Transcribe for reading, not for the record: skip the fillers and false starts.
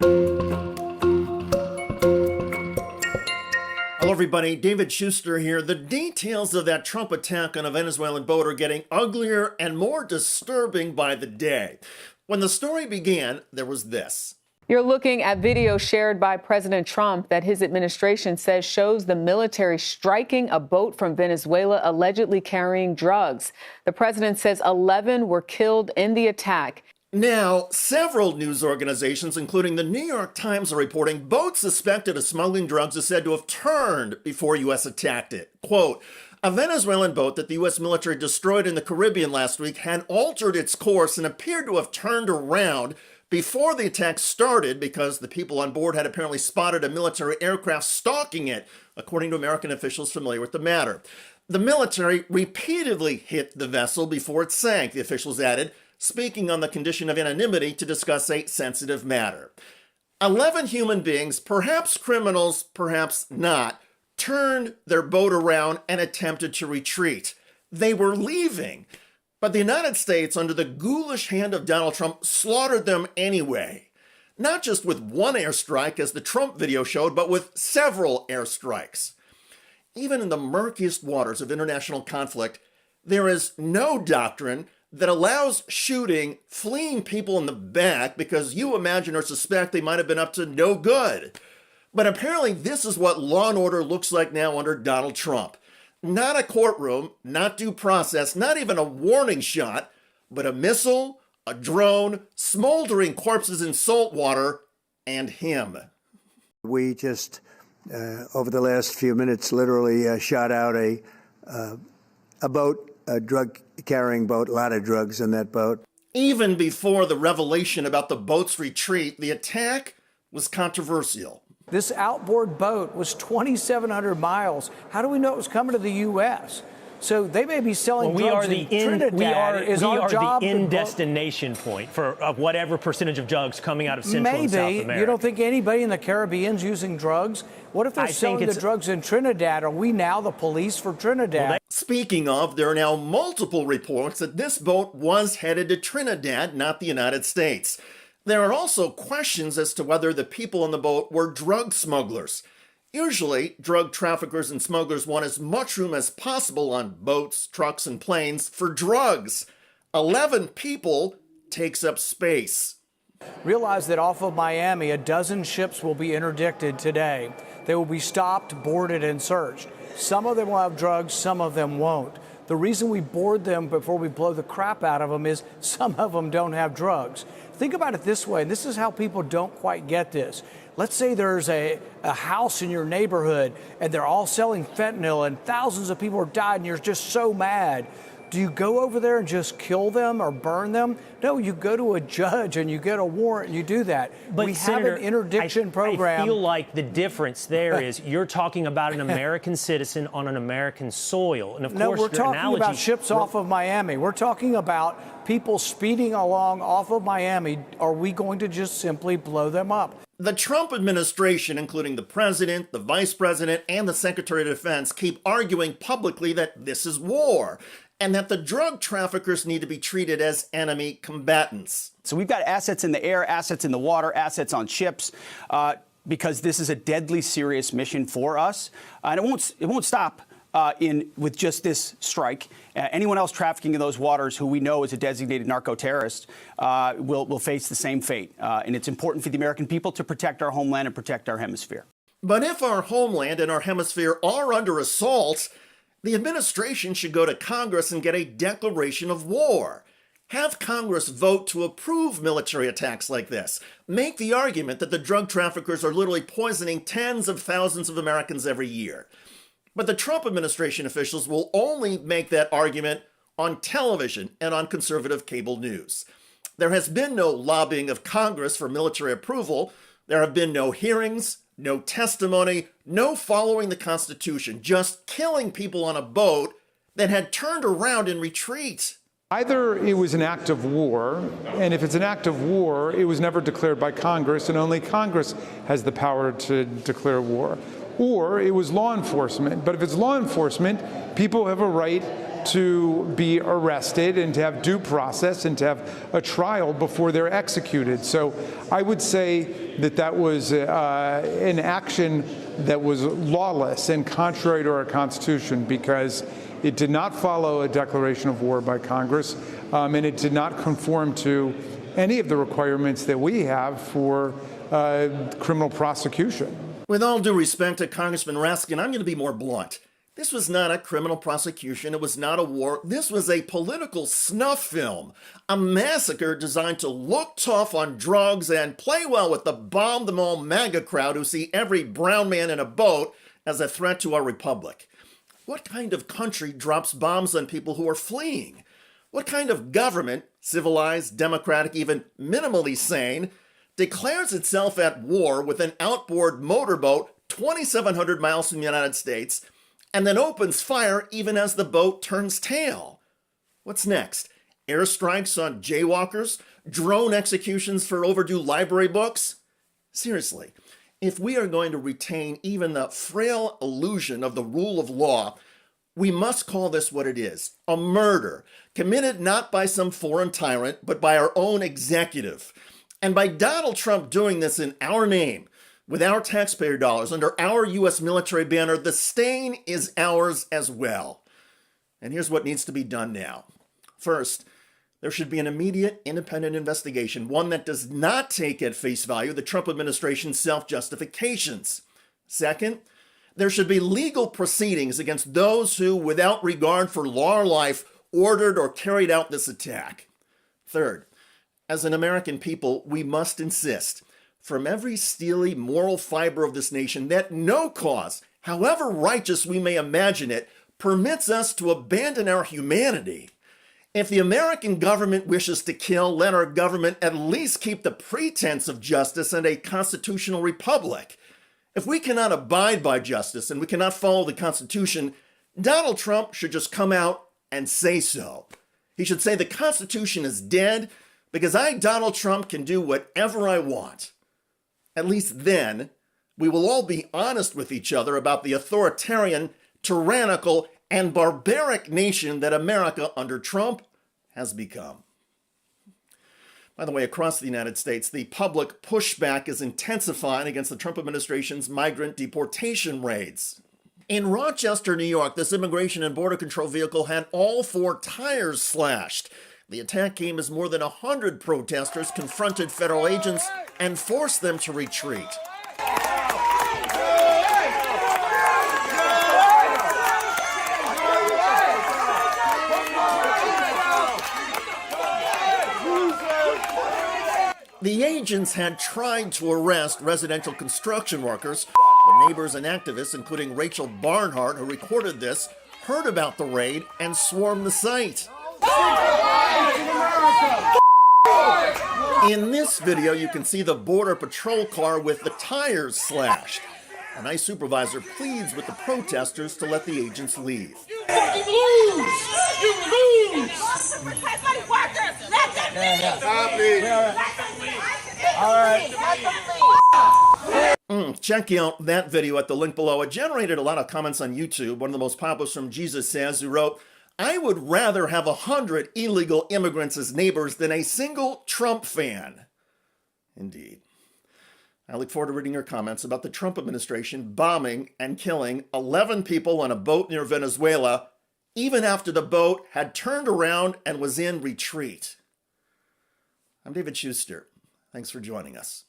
Hello, everybody. David Schuster here. The details of that Trump attack on a Venezuelan boat are getting uglier and more disturbing by the day. When the story began, there was this. You're looking at video shared by President Trump that his administration says shows the military striking a boat from Venezuela allegedly carrying drugs. The president says 11 were killed in the attack. Now, several news organizations, including the New York Times, are reporting boats suspected of smuggling drugs are said to have turned before U.S. attacked it. Quote, a Venezuelan boat that the U.S. military destroyed in the Caribbean last week had altered its course and appeared to have turned around before the attack started because the people on board had apparently spotted a military aircraft stalking it, according to American officials familiar with the matter. The military repeatedly hit the vessel before it sank, the officials added, speaking on the condition of anonymity to discuss a sensitive matter. 11 human beings, perhaps criminals, perhaps not, turned their boat around and attempted to retreat. They were leaving, but the United States, under the ghoulish hand of Donald Trump, slaughtered them anyway. Not just with one airstrike, as the Trump video showed, but with several airstrikes. Even in the murkiest waters of international conflict, there is no doctrine that allows shooting fleeing people in the back because you imagine or suspect they might have been up to no good. But apparently this is what law and order looks like now under Donald Trump. Not a courtroom, not due process, not even a warning shot, but a missile, a drone, smoldering corpses in salt water, and him. We just, over the last few minutes, literally shot out a boat, a drug-carrying boat, a lot of drugs in that boat. Even before the revelation about the boat's retreat, the attack was controversial. This outboard boat was 2,700 miles. How do we know it was coming to the U.S.? So they may be selling drugs in Trinidad. We are the in-destination point for whatever percentage of drugs coming out of Central and South America. Maybe. You don't think anybody in the Caribbean's using drugs? What if they're selling the drugs in Trinidad? Are we now the police for Trinidad? Well, speaking of, there are now multiple reports that this boat was headed to Trinidad, not the United States. There are also questions as to whether the people on the boat were drug smugglers. Usually, drug traffickers and smugglers want as much room as possible on boats, trucks, and planes for drugs. 11 people takes up space. Realize that off of Miami, a dozen ships will be interdicted today. They will be stopped, boarded, and searched. Some of them will have drugs, some of them won't. The reason we board them before we blow the crap out of them is some of them don't have drugs. Think about it this way, and this is how people don't quite get this. Let's say there's a house in your neighborhood and they're all selling fentanyl and thousands of people are dying and you're just so mad. Do you go over there and just kill them or burn them? No, you go to a judge and you get a warrant and you do that. But we Senator, have an interdiction program. I feel like the difference there is you're talking about an American citizen on an American soil. And of no, course, we're talking about ships off of Miami. We're talking about people speeding along off of Miami. Are we going to just simply blow them up? The Trump administration, including the president, the vice president, and the Secretary of Defense, keep arguing publicly that this is war and that the drug traffickers need to be treated as enemy combatants. So we've got assets in the air, assets in the water, assets on ships, because this is a deadly serious mission for us. And it won't stop with just this strike. Anyone else trafficking in those waters who we know is a designated narco-terrorist will face the same fate. And it's important for the American people to protect our homeland and protect our hemisphere. But if our homeland and our hemisphere are under assault, the administration should go to Congress and get a declaration of war. Have Congress vote to approve military attacks like this. Make the argument that the drug traffickers are literally poisoning tens of thousands of Americans every year. But the Trump administration officials will only make that argument on television and on conservative cable news. There has been no lobbying of Congress for military approval. There have been no hearings, no testimony, no following the Constitution, just killing people on a boat that had turned around in retreat. Either it was an act of war, and if it's an act of war, it was never declared by Congress, and only Congress has the power to declare war. Or it was law enforcement. But if it's law enforcement, people have a right to be arrested and to have due process and to have a trial before they're executed. So I would say that that was an action that was lawless and contrary to our Constitution, because it did not follow a declaration of war by Congress, and it did not conform to any of the requirements that we have for criminal prosecution. With all due respect to Congressman Raskin, I'm going to be more blunt. This was not a criminal prosecution. It was not a war. This was a political snuff film, a massacre designed to look tough on drugs and play well with the bomb-them-all MAGA crowd who see every brown man in a boat as a threat to our republic. What kind of country drops bombs on people who are fleeing? What kind of government, civilized, democratic, even minimally sane, declares itself at war with an outboard motorboat 2,700 miles from the United States and then opens fire even as the boat turns tail? What's next? Airstrikes on jaywalkers? Drone executions for overdue library books? Seriously, if we are going to retain even the frail illusion of the rule of law, we must call this what it is: a murder, committed not by some foreign tyrant, but by our own executive. And by Donald Trump doing this in our name, with our taxpayer dollars, under our U.S. military banner, the stain is ours as well. And here's what needs to be done now. First, there should be an immediate independent investigation, one that does not take at face value the Trump administration's self-justifications. Second, there should be legal proceedings against those who, without regard for law or life, ordered or carried out this attack. Third, as an American people, we must insist from every steely moral fiber of this nation that no cause, however righteous we may imagine it, permits us to abandon our humanity. If the American government wishes to kill, let our government at least keep the pretense of justice and a constitutional republic. If we cannot abide by justice and we cannot follow the Constitution, Donald Trump should just come out and say so. He should say the Constitution is dead because I, Donald Trump, can do whatever I want. At least then, we will all be honest with each other about the authoritarian, tyrannical, and barbaric nation that America under Trump has become. By the way, across the United States, the public pushback is intensifying against the Trump administration's migrant deportation raids. In Rochester, New York, this Immigration and Border Control vehicle had all 4 tires slashed. The attack came as more than 100 protesters confronted federal agents and forced them to retreat. The agents had tried to arrest residential construction workers when neighbors and activists, including Rachel Barnhart, who recorded this, heard about the raid and swarmed the site. In this video, you can see the Border Patrol car with the tires slashed. An ICE supervisor pleads with the protesters to let the agents leave. You fucking lose! You lose! Protect my workers! Let them leave! All right. Check out that video at the link below. It generated a lot of comments on YouTube. One of the most popular from Jesus Says, who wrote, "I would rather have 100 illegal immigrants as neighbors than a single Trump fan." Indeed. I look forward to reading your comments about the Trump administration bombing and killing 11 people on a boat near Venezuela, even after the boat had turned around and was in retreat. I'm David Schuster. Thanks for joining us.